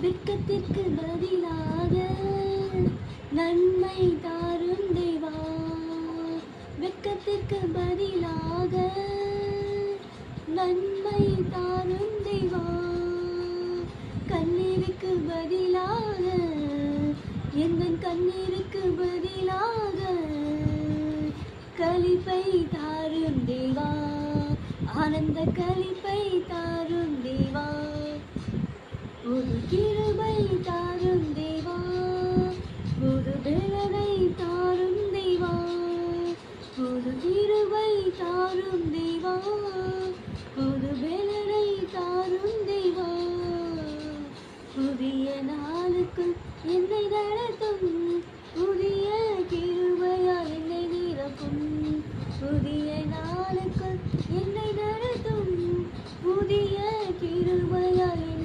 வெட்கத்திற்கு பதிலாக நன்மை தாரும் தேவா. வெட்கத்திற்கு பதிலாக நன்மை தாரும் தேவா. கண்ணீருக்கு பதிலாக எந்தன் கண்ணீருக்கு பதிலாக களிப்பை தாரும் தேவா. ஆனந்த களிப்பை தாரும் தேவா. ஒரு கிருபை தாரும் தேவா. ஒரு பலனை தாரும் தேவா. ஒரு கிருபை தாரும் தேவா. ஒரு பலனை தாரும் தேவா. புதிய நாளுக்குள் என்னை நடத்தும். புதிய கிருபையால் என்னை நிரப்பும். புதிய நாளுக்குள் என்னை நடத்தும். புதிய கிருபையால்